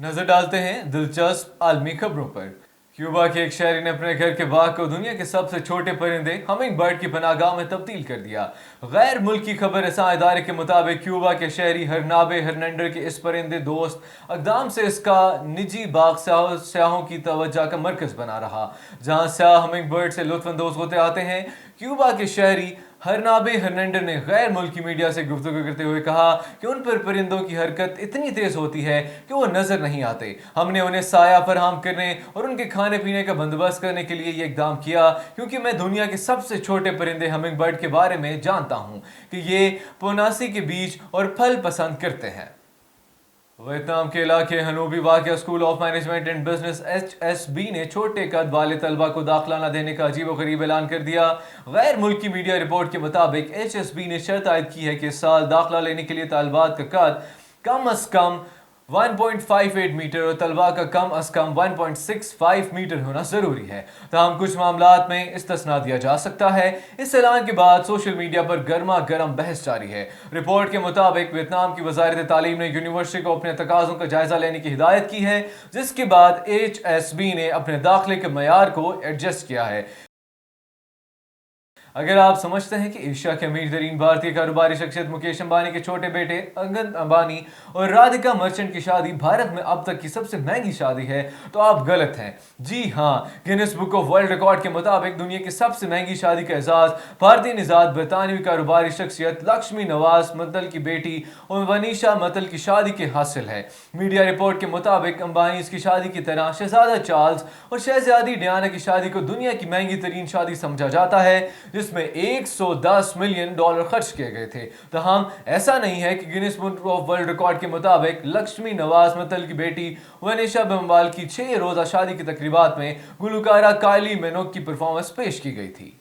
नजर डालते हैं दिलचस्प आलमी खबरों पर। क्यूबा के एक शहरी ने अपने घर के बाग को दुनिया के सबसे छोटे परिंदे हमिंग बर्ड की पनाहगाह में तब्दील कर दिया। गैर मुल्की खबर रसां इदारे के मुताबिक क्यूबा के शहरी हरनाबे हर्नांडर के इस परिंदे दोस्त अकदाम से इसका निजी बाग सयाहों की तवज्जो का मरकज बना रहा, जहां सयाह हमिंग बर्ड से लुत्फानंदोज होते आते हैं। क्यूबा के शहरी हरनाबे हर्नांडर ने गैर मुल्की मीडिया से गुफ्तगू करते हुए कहा कि उन पर परिंदों की हरकत इतनी तेज होती है कि वो नजर नहीं आते। हमने उन्हें साया फराहम करने और उनके खाने पीने का बंदोबस्त करने के लिए ये इकदाम किया, क्योंकि मैं दुनिया के सबसे छोटे परिंदे हमिंग बर्ड के बारे में जानता हूँ कि ये पोनासी के बीज और फल पसंद करते हैं। वियतनाम के इलाके हनूबी वाक़िया School of Management and Business HSB ने छोटे कद वाले तलबा को दाखिला न देने का अजीबोगरीब ऐलान कर दिया। गैर मुल्की मीडिया रिपोर्ट के मुताबिक HSB ने शर्त आयद की है कि इस साल दाखिला लेने के लिए तालिबात का कद कम अज कम 1.58 मीटर और तलबा का कम अज कम 1.65 मीटर होना जरूरी है। तमाम कुछ मामलात में इस्तिस्ना दिया जा सकता है। इस ऐलान के बाद सोशल मीडिया पर गर्मा गर्म बहस जारी है। रिपोर्ट के मुताबिक वियतनाम की वजारत तालीम ने यूनिवर्सिटी को अपने तकाज़ों का जायजा लेने की हिदायत की है, जिसके बाद HSB ने अपने दाखिले के मयार को एडजस्ट किया है। अगर आप समझते हैं कि एशिया के अमीर तरीन भारतीय कारोबारी शख्सियत मुकेश अंबानी के छोटे बेटे अंगद अंबानी और राधिका मर्चेंट की शादी भारत में अब तक की सबसे महंगी शादी है, तो आप गलत हैं। जी हाँ, Guinness book of world record के मुताबिक दुनिया की सबसे महंगी शादी का एजाज भारतीय निजात बरतानवी कारोबारी शख्सियत लक्ष्मी नवाज मतल की बेटी और वनीशा मतल की शादी के हासिल है। मीडिया रिपोर्ट के मुताबिक अंबानी इसकी शादी की तरह शहजादा चार्ल्स और शहजादी डियाना की शादी को दुनिया की महंगी तरीन शादी समझा जाता है, जिसमें $110 मिलियन खर्च किए गए थे। तहम ऐसा नहीं है कि Guinness book of world record के मुताबिक लक्ष्मी नवाज मतल की बेटी वनीशा बमवाल की 6 रोजा शादी की तकरीबात में गुलकारा कायली मिनोग की परफॉर्मेंस पेश की गई थी।